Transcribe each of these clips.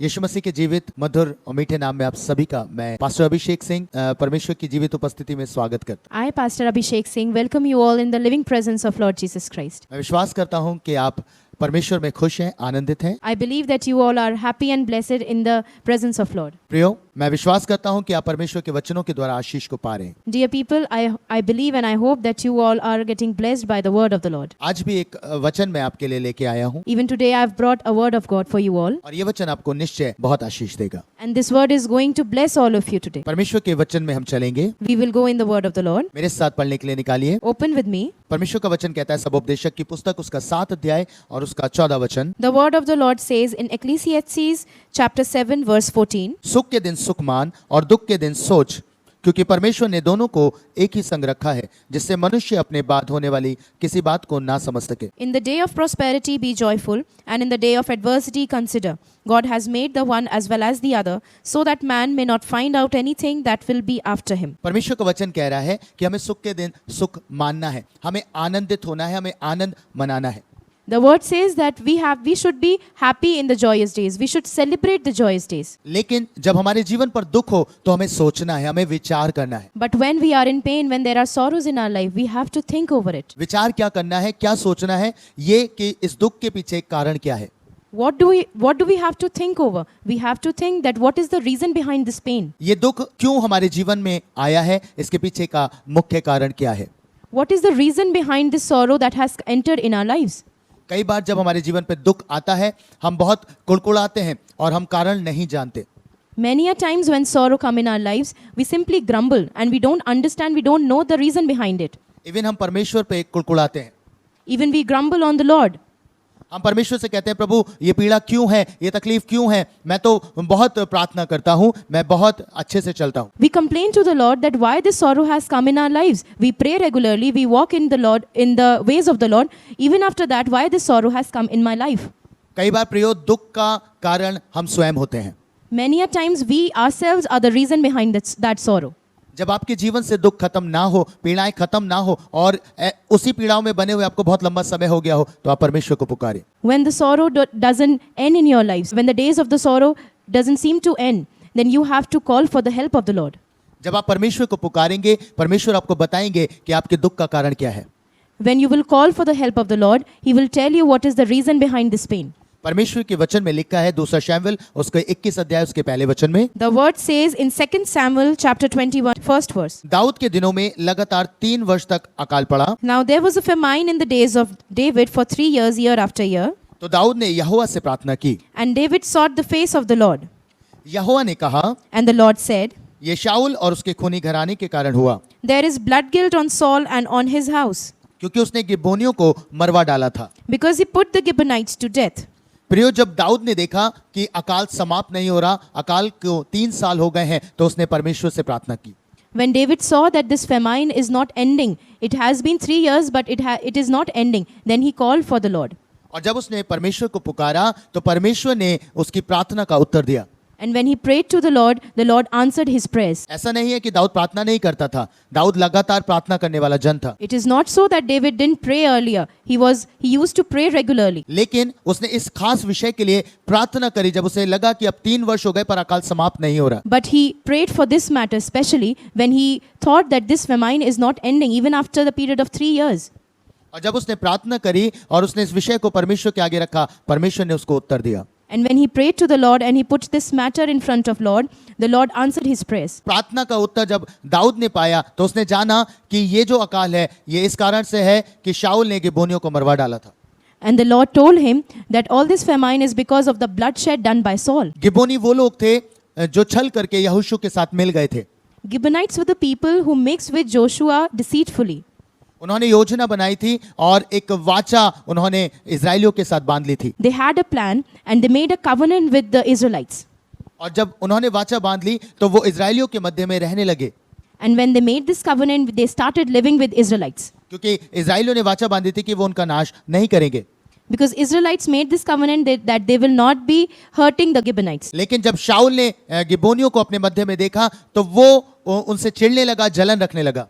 यीशु मसीह के जीवित मधुर और मीठे नाम में आप सभी का मैं पास्टर अभिषेक सिंह परमेश्वर की जीवित उपस्थिति में स्वागत करता I, Pastor Abhishek Singh, welcome you all in the living presence of Lord Jesus Christ. मैं विश्वास करता हूं कि आप परमेश्वर में खुश हैं, आनंदित हैं। I believe that you all are happy and blessed in the presence of Lord. प्रियो, मैं विश्वास करता हूं कि आप परमेश्वर के वचनों के द्वारा आशीष को पा रहे हैं। Dear people, I believe and I hope that you all are getting blessed by the word of the Lord. आज भी एक वचन मैं आपके लिए लेके आया हूं Even today I have brought a word of God for you all. और ये वचन आपको निश्चय बहुत आशीष देगा। And this word is going to bless all of you today. परमेश्वर के वचन में हम चलेंगे। We will go in the word of the Lord. मेरे साथ पढ़ने के लिए निकालिए। Open with me. परमेश्वर का वचन कहता है सबोपदेशक की पुस्तक उसका 7 अध्याय और उसका 14 वचन। The word of the Lord says in Ecclesiastes chapter 7 verse 14. सुख के दिन सुख मान और दुख के दिन सोच, क्योंकि परमेश्वर ने दोनों को एक ही संग रखा है, जिससे मनुष्य अपने बाद होने वाली किसी बात को ना समझ सके। In the day of prosperity be joyful, and in the day of adversity consider. God has made the one as well as the other, so that man may not find out anything that will be after him. परमेश्वर का वचन कह रहा है कि हमें सुख के दिन सुख मानना है, हमें आनंदित होना है, हमें आनंद मनाना है। The word says that we should be happy in the joyous days. We should celebrate the joyous days. लेकिन जब हमारे जीवन पर दुख हो तो हमें सोचना है, हमें विचार करना है। But when we are in pain, when there are sorrows in our life, we have to think over it. विचार क्या करना है, क्या सोचना है, ये कि इस दुख के पीछे कारण क्या है। What do we have to think over? We have to think that what is the reason behind this pain? ये दुख क्यों हमारे जीवन में आया है, इसके पीछे का मुख्य कारण क्या है। What is the reason behind this sorrow that has entered in our lives? कई बार जब हमारे जीवन पे दुख आता है हम बहुत कुड़कुड़ाते हैं और हम कारण नहीं जानते। Many a times when sorrow come in our lives, we simply grumble and we don't understand, we don't know the reason behind it. Even हम परमेश्वर पे कुड़कुड़ाते हैं। Even we grumble on the Lord. हम परमेश्वर से कहते हैं प्रभु ये पीड़ा क्यों है, ये तकलीफ क्यों है, मैं तो बहुत प्रार्थना करता हूँ, मैं बहुत अच्छे से चलता हूँ। We complain to the Lord that why this sorrow has come in our lives. We pray regularly, we walk in the Lord, in the ways of the Lord. Even after that, why this sorrow has come in my life? कई बार प्रियो दुख का कारण हम स्वयं होते हैं। Many a times we ourselves are the reason behind that sorrow. जब आपके जीवन से दुख खत्म ना हो, पीड़ाएं खत्म ना हो और उसी पीड़ाओं में बने हुए आपको बहुत लंबा समय हो गया हो, तो आप परमेश्वर को पुकारें। When the sorrow doesn't end in your lives, when the days of the sorrow doesn't seem to end, then you have to call for the help of the Lord. जब आप परमेश्वर को पुकारेंगे, परमेश्वर आपको बताएंगे कि आपके दुख का कारण क्या है। When you will call for the help of the Lord, He will tell you what is the reason behind this pain. परमेश्वर के वचन में लिखा है 2 शमूएल उसके 21 अध्याय उसके पहले वचन में। The word says in 2 Samuel chapter 21 first verse. Dawood के दिनों में लगातार 3 वर्ष तक अकाल पड़ा। Now there was a famine in the days of David for 3 years, year after year. तो दाऊद ने यहोवा से प्रार्थना की। And David sought the face of the Lord. यहोवा ने कहा, And the Lord said, ये शाऊल और उसके खूनी घराने के कारण हुआ, There is blood guilt on Saul and on his house, क्योंकि उसने गिबोनियों को मरवा डाला था। because he put the Gibeonites to death. प्रियो, जब दाऊद ने देखा कि अकाल समाप्त नहीं हो रहा, अकाल को 3 साल हो गए हैं, तो उसने परमेश्वर से प्रार्थना की। When David saw that this famine is not ending, it has been 3 years but it is not ending, then he called for the Lord. और जब उसने परमेश्वर को पुकारा तो परमेश्वर ने उसकी प्रार्थना का उत्तर दिया। And when he prayed to the Lord answered his prayers. ऐसा नहीं है कि दाऊद प्रार्थना नहीं करता था, दाऊद लगातार प्रार्थना करने वाला जन था। It is not so that David didn't pray earlier. He used to pray regularly. लेकिन उसने इस खास विषय के लिए प्रार्थना करी जब उसे लगा कि अब 3 वर्ष हो गए पर अकाल समाप्त नहीं हो रहा। But he prayed for this matter especially when he thought that this famine is not ending even after the period of 3 years. और जब उसने प्रार्थना करी और उसने इस विषय को परमेश्वर के आगे रखा, परमेश्वर ने उसको उत्तर दिया। And when he prayed to the Lord and he put this matter in front of Lord, the Lord answered his prayers. प्रार्थना का उत्तर जब दाऊद ने पाया तो उसने जाना कि ये जो अकाल है ये इस कारण से है कि शाऊल ने गिबोनियों को मरवा डाला था। And the Lord told him that all this famine is because of the bloodshed done by Saul. गिबोनी वो लोग थे जो छल करके यहोशू के साथ मिल गए थे। Gibeonites were the people who mixed with Joshua deceitfully. उन्होंने योजना बनाई थी और एक वाचा उन्होंने इजराइलियों के साथ बांध ली थी। They had a plan and they made a covenant with the Israelites. और जब उन्होंने वाचा बांध ली तो वो इजराइलियों के मध्य में रहने लगे। And when they made this covenant, they started living with Israelites. क्योंकि इजराइलियों ने वाचा बांधी थी कि वो उनका नाश नहीं करेंगे। Because Israelites made this covenant that they will not be hurting the Gibeonites. लेकिन जब शाऊल ने गिबोनियों को अपने मध्य में देखा तो वो उनसे चिढ़ने लगा, जलन रखने लगा।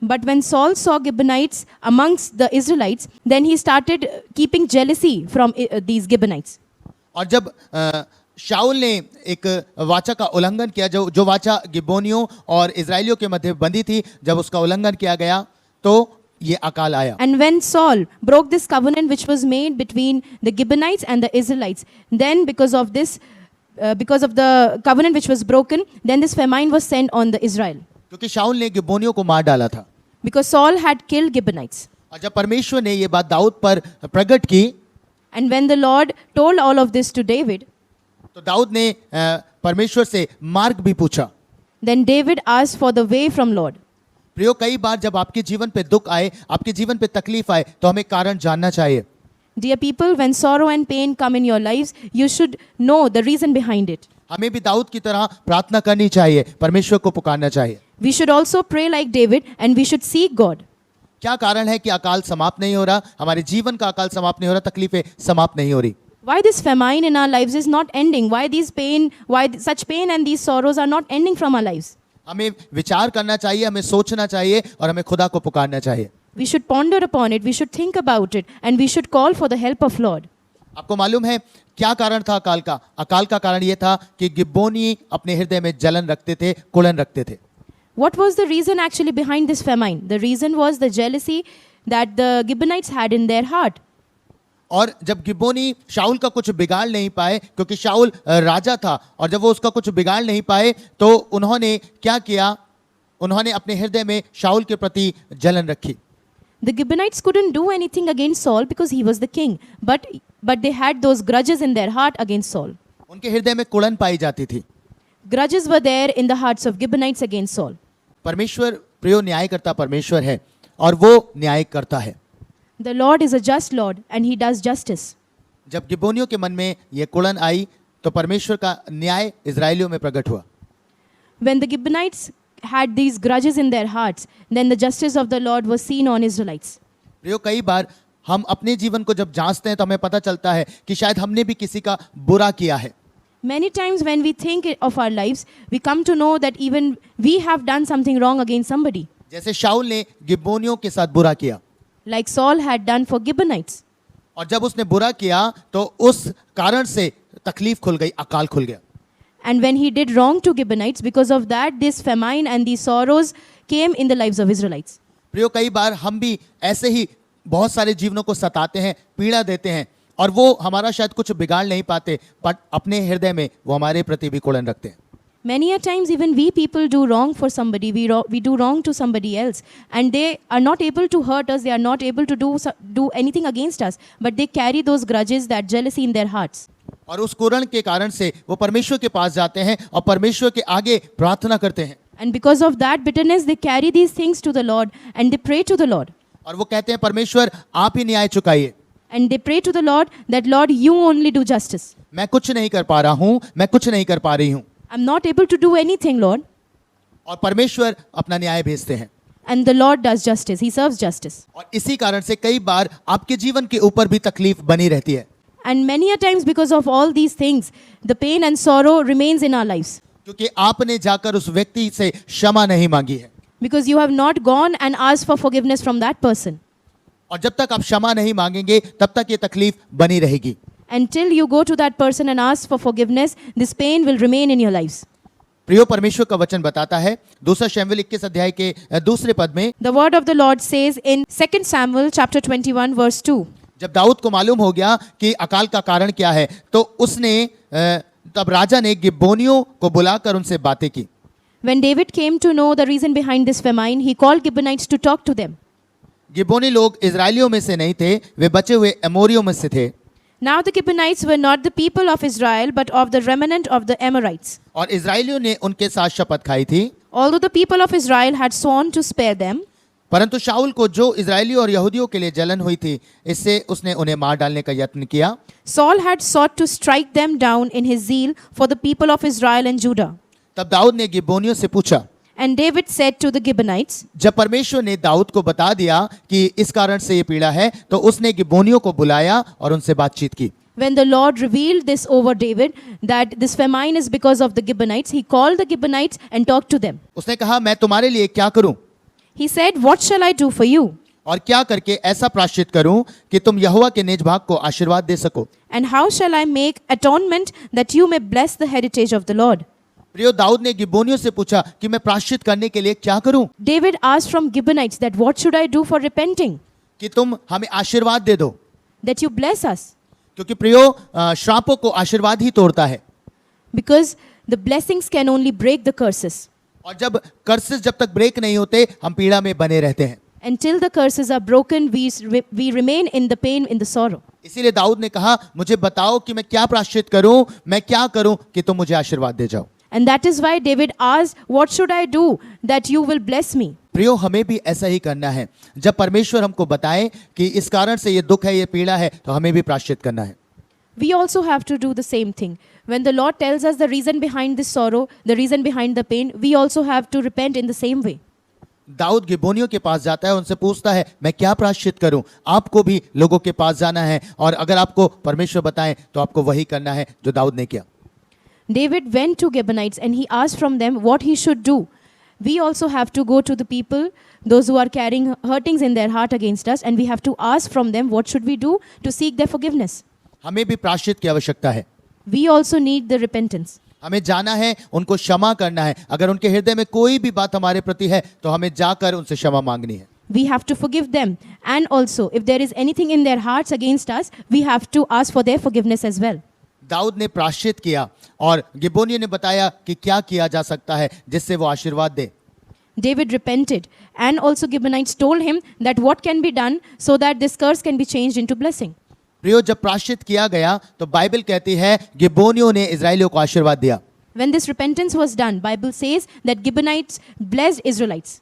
But when Saul saw Gibeonites amongst the Israelites, then he started keeping jealousy from these Gibeonites. और जब शाऊल ने एक वाचा का उल्लंघन किया, जो वाचा गिबोनियों और इजराइलियों के मध्य बंधी थी। जब उसका उल्लंघन किया गया तो ये अकाल आया। And when Saul broke this covenant which was made between the Gibeonites and the Israelites, then because of the covenant which was broken, then this famine was sent on the Israel. क्योंकि शाऊल ने गिबोनियों को मार डाला था। Because Saul had killed Gibeonites. और जब परमेश्वर ने ये बात दाऊद पर प्रकट की, And when the Lord told all of this to David, तो दाऊद ने परमेश्वर से मार्ग भी पूछा। then David asked for the way from Lord. प्रियो, कई बार जब आपके जीवन पे दुख आए, आपके जीवन पे तकलीफ आए, तो हमें कारण जानना चाहिए। Dear people, when sorrow and pain come in your lives, you should know the reason behind it. हमें भी दाऊद की तरह प्रार्थना करनी चाहिए, परमेश्वर को पुकारना चाहिए। We should also pray like David and we should seek God. क्या कारण है कि अकाल समाप्त नहीं हो रहा, हमारे जीवन का अकाल समाप्त नहीं हो रहा, तकलीफें समाप्त नहीं हो रही? Why this famine in our lives is not ending? Why such pain and these sorrows are not ending from our lives? हमें विचार करना चाहिए, हमें सोचना चाहिए और हमें खुदा को पुकारना चाहिए। We should ponder upon it, we should think about it, and we should call for the help of Lord. आपको मालूम है क्या कारण था अकाल का? अकाल का कारण यह था कि गिब्बोनी अपने हृदय में जलन रखते थे, कुड़न रखते थे। What was the reason actually behind this famine? The reason was the jealousy that the Gibeonites had in their heart. और जब गिब्बोनी शाऊल का कुछ बिगाड़ नहीं पाए, क्योंकि शाऊल राजा था, और जब वो उसका कुछ बिगाड़ नहीं पाए तो उन्होंने क्या किया? उन्होंने अपने हृदय में शाऊल के प्रति जलन रखी। The Gibeonites couldn't do anything against Saul because he was the king, but they had those grudges in their heart against Saul. उनके हृदय में कुड़न पाई जाती थी। Grudges were there in the hearts of Gibeonites against Saul. परमेश्वर प्रियो न्याय करता परमेश्वर है और वो न्याय करता है। The Lord is a just Lord and he does justice. जब गिब्बोनियों के मन में ये कुड़न आई तो परमेश्वर का न्याय इजराइलियों में प्रकट हुआ। When the Gibeonites had these grudges in their hearts, then the justice of the Lord was seen on Israelites. प्रियो, कई बार हम अपने जीवन को जब जांचते हैं तो हमें पता चलता है कि शायद हमने भी किसी का बुरा किया है। Many times when we think of our lives, we come to know that even we have done something wrong against somebody. जैसे शाऊल ने गिब्बोनियों के साथ बुरा किया, Like Saul had done for Gibeonites. और जब उसने बुरा किया तो उस कारण से तकलीफ खुल गई, अकाल खुल गया। And when he did wrong to Gibeonites, because of that, this famine and these sorrows came in the lives of Israelites. प्रियो, कई बार हम भी ऐसे ही बहुत सारे जीवनों को सताते हैं, पीड़ा देते हैं, और वो हमारा शायद कुछ बिगाड़ नहीं पाते, पर अपने हृदय में वो हमारे प्रति भी कुड़न रखते हैं। Many a times even we people do wrong for somebody, we do wrong to somebody else, and they are not able to hurt us, they are not able to do anything against us, but they carry those grudges, that jealousy in their hearts. और उस कुड़न के कारण से वो परमेश्वर के पास जाते हैं और परमेश्वर के आगे प्रार्थना करते हैं। And because of that bitterness, they carry these things to the Lord and they pray to the Lord. और वो कहते हैं, परमेश्वर आप ही न्याय चुकाइए। And they pray to the Lord that, Lord, you only do justice. मैं कुछ नहीं कर पा रहा हूँ, मैं कुछ नहीं कर पा रही हूँ। I'm not able to do anything, Lord. और परमेश्वर अपना न्याय भेजते हैं। And the Lord does justice. He serves justice. और इसी कारण से कई बार आपके जीवन के ऊपर भी तकलीफ बनी रहती है। And many a times because of all these things, the pain and sorrow remains in our lives. क्योंकि आपने जाकर उस व्यक्ति से क्षमा नहीं मांगी है। Because you have not gone and asked for forgiveness from that person. और जब तक आप क्षमा नहीं मांगेंगे तब तक ये तकलीफ बनी रहेगी। Until you go to that person and ask for forgiveness, this pain will remain in your lives. प्रियो, परमेश्वर का वचन बताता है दूसरा शमूएल 21 अध्याय के दूसरे पद में, The word of the Lord says in 2 Samuel chapter 21 verse 2. जब दाऊद को मालूम हो गया कि अकाल का कारण क्या है तो उसने तब राजा ने गिब्बोनियों को बुलाकर उनसे बातें की। When David came to know the reason behind this famine, he called Gibeonites to talk to them. गिब्बोनी लोग इजराइलियों में से नहीं थे, वे बचे हुए एमोरियों में से थे। Now the Gibeonites were not the people of Israel, but of the remnant of the Amorites. और इजराइलियों ने उनके साथ शपथ खाई थी, Although the people of Israel had sworn to spare them, परंतु शाऊल को जो इजराइलियों और यहूदियों के लिए जलन हुई थी, इससे उसने उन्हें मार डालने का यत्न किया। Saul had sought to strike them down in his zeal for the people of Israel and Judah. तब दाऊद ने गिब्बोनियों से पूछा। And David said to the Gibeonites, जब परमेश्वर ने दाऊद को बता दिया कि इस कारण से ये पीड़ा है, तो उसने गिब्बोनियों को बुलाया और उनसे बातचीत की। when the Lord revealed this over David, that this famine is because of the Gibeonites, he called the Gibeonites and talked to them. उसने कहा, मैं तुम्हारे लिए क्या करूं? He said, what shall I do for you? और क्या करके ऐसा प्रायश्चित करूं कि तुम यहोवा के निज भाग को आशीर्वाद दे सको। And how shall I make atonement that you may bless the heritage of the Lord? प्रियो, दाऊद ने गिबोनियों से पूछा कि मैं प्रायश्चित करने के लिए क्या करूं, David asked from Gibeonites that what should I do for repenting? कि तुम हमें आशीर्वाद दे दो, That you bless us. क्योंकि प्रियो श्रापों को आशीर्वाद ही तोड़ता है। Because the blessings can only break the curses. और जब कर्सेस जब तक ब्रेक नहीं होते, हम पीड़ा में बने रहते हैं। Until the curses are broken, we remain in the pain, in the sorrow. इसीलिए दाऊद ने कहा, मुझे बताओ कि मैं क्या प्रायश्चित करूं, मैं क्या करूं कि तुम मुझे आशीर्वाद दे जाओ। And that is why David asked, what should I do that you will bless me? प्रियो, हमें भी ऐसा ही करना है। जब परमेश्वर हमको बताए कि इस कारण से ये दुख है, ये पीड़ा है, तो हमें भी प्रायश्चित करना है। We also have to do the same thing. When the Lord tells us the reason behind this sorrow, the reason behind the pain, we also have to repent in the same way. Dawood गिबोनियों के पास जाता है, उनसे पूछता है, मैं क्या प्रायश्चित करूं। आपको भी लोगों के पास जाना है, और अगर आपको परमेश्वर बताएं तो आपको वही करना है जो दाऊद ने किया। David went to Gibeonites and he asked from them what he should do. We also have to go to the people, those who are carrying hurtings in their heart against us, and we have to ask from them what should we do to seek their forgiveness. हमें भी प्रायश्चित की आवश्यकता है। We also need the repentance. हमें जाना है, उनको क्षमा करना है। अगर उनके हृदय में कोई भी बात हमारे प्रति है तो हमें जाकर उनसे क्षमा मांगनी है। We have to forgive them, and also if there is anything in their hearts against us, we have to ask for their forgiveness as well. Dawood ने प्रायश्चित किया और गिबोनियों ने बताया कि क्या किया जा सकता है जिससे वो आशीर्वाद दे। David repented, and also Gibeonites told him that what can be done so that this curse can be changed into blessing. प्रियो, जब प्रायश्चित किया गया तो बाइबल कहती है गिबोनियों ने इजराइलियों को आशीर्वाद दिया। When this repentance was done, Bible says that Gibeonites blessed Israelites.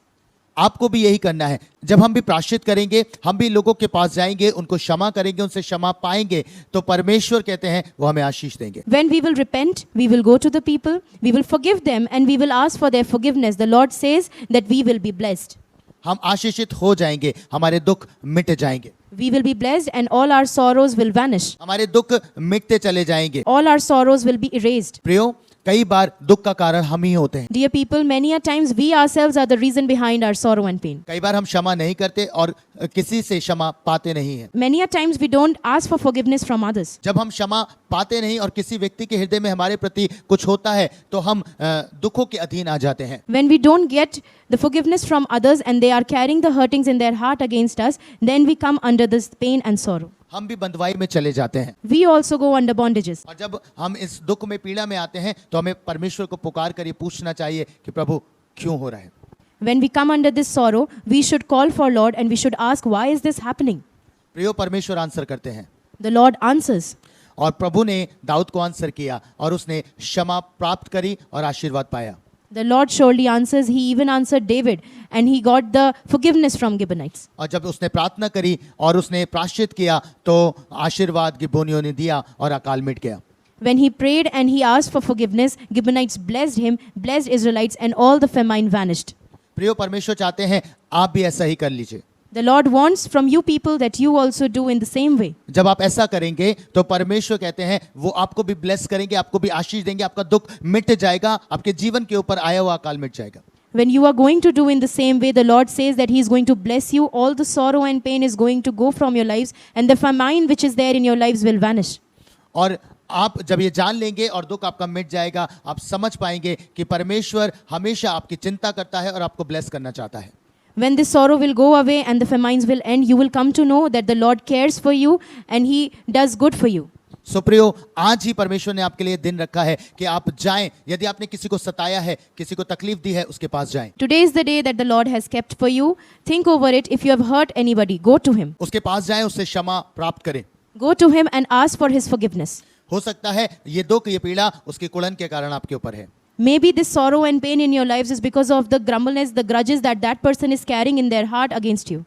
आपको भी यही करना है। जब हम भी प्रायश्चित करेंगे, हम भी लोगों के पास जाएंगे, उनको क्षमा करेंगे, उनसे क्षमा पाएंगे, तो परमेश्वर कहते हैं वो हमें आशीष देंगे। When we will repent, we will go to the people, we will forgive them, and we will ask for their forgiveness. The Lord says that we will be blessed. हम आशीषित हो जाएंगे, हमारे दुख मिट जाएंगे। We will be blessed, and all our sorrows will vanish. हमारे दुख मिटते चले जाएंगे। All our sorrows will be erased. प्रियो, कई बार दुख का कारण हम ही होते हैं। Dear people, many a times we ourselves are the reason behind our sorrow and pain. कई बार हम क्षमा नहीं करते और किसी से क्षमा पाते नहीं हैं। Many a times we don't ask for forgiveness from others. जब हम क्षमा पाते नहीं और किसी व्यक्ति के हृदय में हमारे प्रति कुछ होता है तो हम दुखों के अधीन आ जाते हैं। When we don't get the forgiveness from others and they are carrying the hurtings in their heart against us, then we come under this pain and sorrow. हम भी बंधुआई में चले जाते हैं। We also go under bondages. और जब हम इस दुख में, पीड़ा में आते हैं तो हमें परमेश्वर को पुकार कर ये पूछना चाहिए कि प्रभु क्यों हो रहा है। When we come under this sorrow, we should call for Lord and we should ask, why is this happening? प्रियो, परमेश्वर आंसर करते हैं। The Lord answers. और प्रभु ने दाऊद को आंसर किया और उसने क्षमा प्राप्त करी और आशीर्वाद पाया। The Lord surely answers. He even answered David and he got the forgiveness from Gibeonites. और जब उसने प्रार्थना करी और उसने प्रायश्चित किया तो आशीर्वाद गिबोनियों ने दिया और अकाल मिट गया। When he prayed and he asked for forgiveness, Gibeonites blessed him, blessed Israelites, and all the famine vanished. प्रियो, परमेश्वर चाहते हैं आप भी ऐसा ही कर लीजिए। The Lord wants from you people that you also do in the same way. जब आप ऐसा करेंगे तो परमेश्वर कहते हैं वो आपको भी ब्लेस करेंगे, आपको भी आशीष देंगे, आपका दुख मिट जाएगा, आपके जीवन के ऊपर आया हुआ अकाल मिट जाएगा। When you are going to do in the same way, the Lord says that He is going to bless you. All the sorrow and pain is going to go from your lives, and the famine which is there in your lives will vanish. और आप जब ये जान लेंगे और दुख आपका मिट जाएगा, आप समझ पाएंगे कि परमेश्वर हमेशा आपकी चिंता करता है और आपको ब्लेस करना चाहता है। When this sorrow will go away and the famines will end, you will come to know that the Lord cares for you and He does good for you. सो प्रियो, आज ही परमेश्वर ने आपके लिए दिन रखा है कि आप जाएं। यदि आपने किसी को सताया है, किसी को तकलीफ दी है, उसके पास जाएं। Today is the day that the Lord has kept for you. Think over it. If you have hurt anybody, go to Him. उसके पास जाएं, उससे क्षमा प्राप्त करें। Go to Him and ask for His forgiveness. हो सकता है ये दुख, ये पीड़ा उसके कुड़न के कारण आपके ऊपर है। Maybe this sorrow and pain in your lives is because of the grumbleness, the grudges that that person is carrying in their heart against you.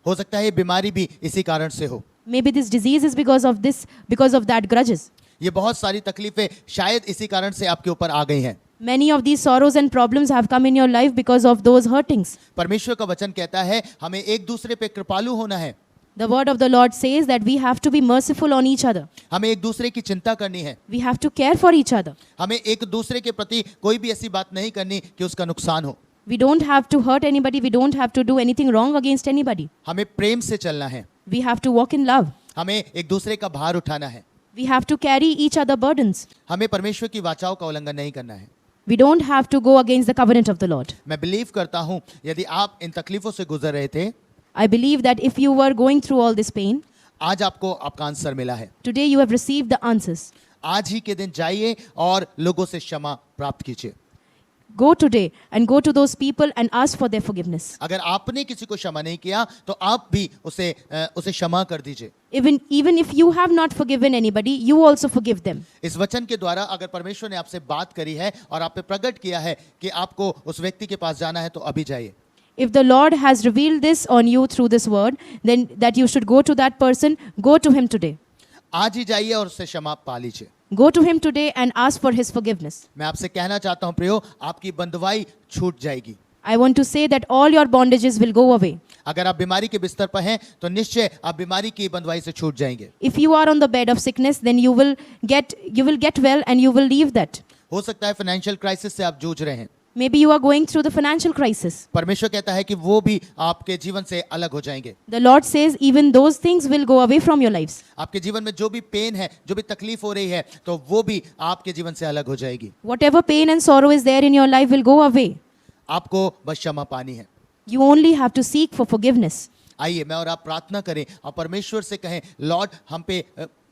हो सकता है ये बीमारी भी इसी कारण से हो। Maybe this disease is because of that grudges. ये बहुत सारी तकलीफें शायद इसी कारण से आपके ऊपर आ गई हैं। Many of these sorrows and problems have come in your life because of those hurtings. परमेश्वर का वचन कहता है हमें एक दूसरे पे कृपालु होना है। The word of the Lord says that we have to be merciful on each other. हमें एक दूसरे की चिंता करनी है। We have to care for each other. हमें एक दूसरे के प्रति कोई भी ऐसी बात नहीं करनी कि उसका नुकसान हो। We don't have to hurt anybody. We don't have to do anything wrong against anybody. हमें प्रेम से चलना है, We have to walk in love. हमें एक दूसरे का भार उठाना है, We have to carry each other burdens. हमें परमेश्वर की वाचाओं का उल्लंघन नहीं करना है। We don't have to go against the covenant of the Lord. मैं बिलीव करता हूँ यदि आप इन तकलीफों से गुजर रहे थे, I believe that if you were going through all this pain, आज आपको आपका आंसर मिला है। today you have received the answers. आज ही के दिन जाइए और लोगों से क्षमा प्राप्त कीजिए। Go today and go to those people and ask for their forgiveness. अगर आपने किसी को क्षमा नहीं किया तो आप भी उसे क्षमा कर दीजिए। Even if you have not forgiven anybody, you also forgive them. इस वचन के द्वारा अगर परमेश्वर ने आपसे बात करी है और आप पे प्रकट किया है कि आपको उस व्यक्ति के पास जाना है तो अभी जाइए। If the Lord has revealed this on you through this word, then that you should go to that person, go to him today. आज ही जाइए और उससे क्षमा पा लीजिए। Go to him today and ask for his forgiveness. मैं आपसे कहना चाहता हूँ प्रियो, आपकी बंधुआई छूट जाएगी। I want to say that all your bondages will go away. अगर आप बीमारी के बिस्तर पर हैं तो निश्चय आप बीमारी की बंधुआई से छूट जाएंगे। If you are on the bed of sickness, then you will get well and you will leave that. हो सकता है फाइनेंशियल क्राइसिस से आप जूझ रहे हैं, Maybe you are going through the financial crisis. परमेश्वर कहता है कि वो भी आपके जीवन से अलग हो जाएंगे। The Lord says even those things will go away from your lives. आपके जीवन में जो भी पेन है, जो भी तकलीफ हो रही है, तो वो भी आपके जीवन से अलग हो जाएगी। Whatever pain and sorrow is there in your life will go away. आपको बस क्षमा पानी है। You only have to seek for forgiveness. आइए मैं और आप प्रार्थना करें और परमेश्वर से कहें, लॉर्ड हम पे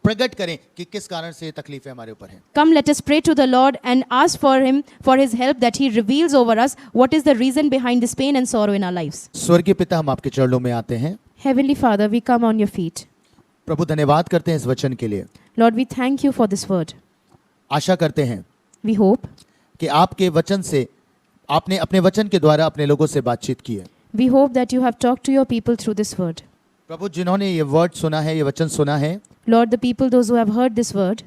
प्रकट करें कि किस कारण से ये तकलीफें हमारे ऊपर हैं। Come, let us pray to the Lord and ask for him for his help, that he reveals over us what is the reason behind this pain and sorrow in our lives. स्वर्गीय पिता, हम आपके चरणों में आते हैं। Heavenly Father, we come on your feet. प्रभु धन्यवाद करते हैं इस वचन के लिए। Lord, we thank you for this word. आशा करते हैं We hope, कि आपके वचन से, आपने अपने वचन के द्वारा अपने लोगों से बातचीत की है। we hope that you have talked to your people through this word. प्रभु जिन्होंने ये वर्ड सुना है, ये वचन सुना है, Lord, the people, those who have heard this word,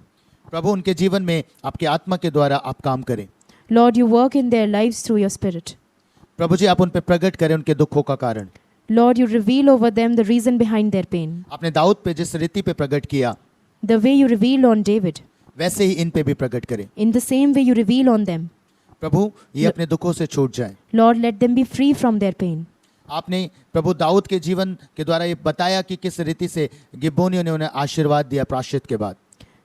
प्रभु उनके जीवन में आपके आत्मा के द्वारा आप काम करें। Lord, you work in their lives through your spirit. प्रभु जी आप उन पे प्रकट करें उनके दुखों का कारण। Lord, you reveal over them the reason behind their pain. आपने दाऊद पे जिस रीति पे प्रकट किया, The way you revealed on David, वैसे ही इन पे भी प्रकट करें। in the same way you reveal on them. प्रभु ये अपने दुखों से छूट जाएं। Lord, let them be free from their pain. आपने प्रभु दाऊद के जीवन के द्वारा ये बताया कि किस रीति से गिबोनियों ने उन्हें आशीर्वाद दिया प्रायश्चित के बाद।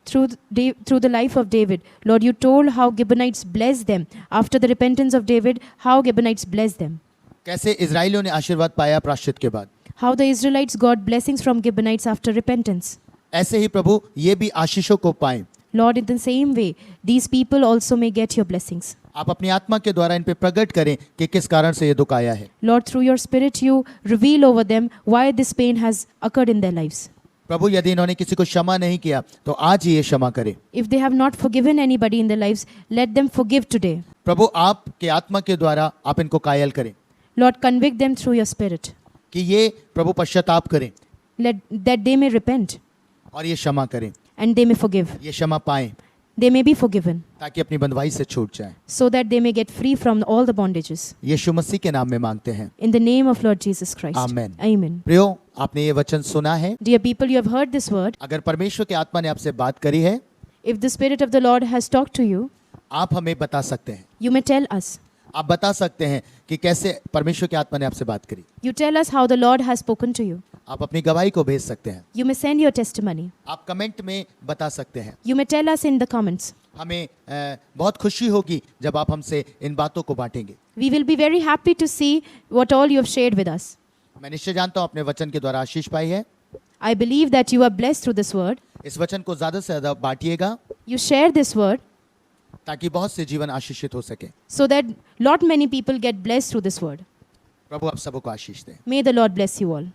Through the life of David, Lord, you told how Gibeonites blessed them. After the repentance of David, how Gibeonites blessed them. कैसे इजराइलियों ने आशीर्वाद पाया प्रायश्चित के बाद। How the Israelites got blessings from Gibeonites after repentance. ऐसे ही प्रभु ये भी आशीषों को पाएं। Lord, in the same way, these people also may get your blessings. आप अपनी आत्मा के द्वारा इन पे प्रकट करें कि किस कारण से ये दुख आया है। Lord, through your spirit, you reveal over them why this pain has occurred in their lives. प्रभु यदि इन्होंने किसी को क्षमा नहीं किया तो आज ही ये क्षमा करें। If they have not forgiven anybody in their lives, let them forgive today. प्रभु आपके आत्मा के द्वारा आप इनको कायल करें Lord, convict them through your spirit. कि ये प्रभु पश्चाताप करें That they may repent और ये क्षमा करें, and they may forgive. ये क्षमा पाएं They may be forgiven, ताकि अपनी बंधुआई से छूट जाएं। so that they may get free from all the bondages. यीशु मसीह के नाम में मांगते हैं, In the name of Lord Jesus Christ. Amen. Amen. प्रियो आपने ये वचन सुना है। Dear people, you have heard this word. अगर परमेश्वर के आत्मा ने आपसे बात करी है, If the Spirit of the Lord has talked to you, आप हमें बता सकते हैं। you may tell us. आप बता सकते हैं कि कैसे परमेश्वर के आत्मा ने आपसे बात करी। You tell us how the Lord has spoken to you. आप अपनी गवाही को भेज सकते हैं। You may send your testimony. आप कमेंट में बता सकते हैं। You may tell us in the comments. हमें बहुत खुशी होगी जब आप हमसे इन बातों को बांटेंगे। We will be very happy to see what all you have shared with us. मैं निश्चय जानता हूँ अपने वचन के द्वारा आशीष पाई है। I believe that you are blessed through this word. इस वचन को ज़्यादा से ज़्यादा बांटिएगा You share this word ताकि बहुत से जीवन आशीषित हो सके। so that lot many people get blessed through this word. प्रभु आप सबको आशीष दें। May the Lord bless you all.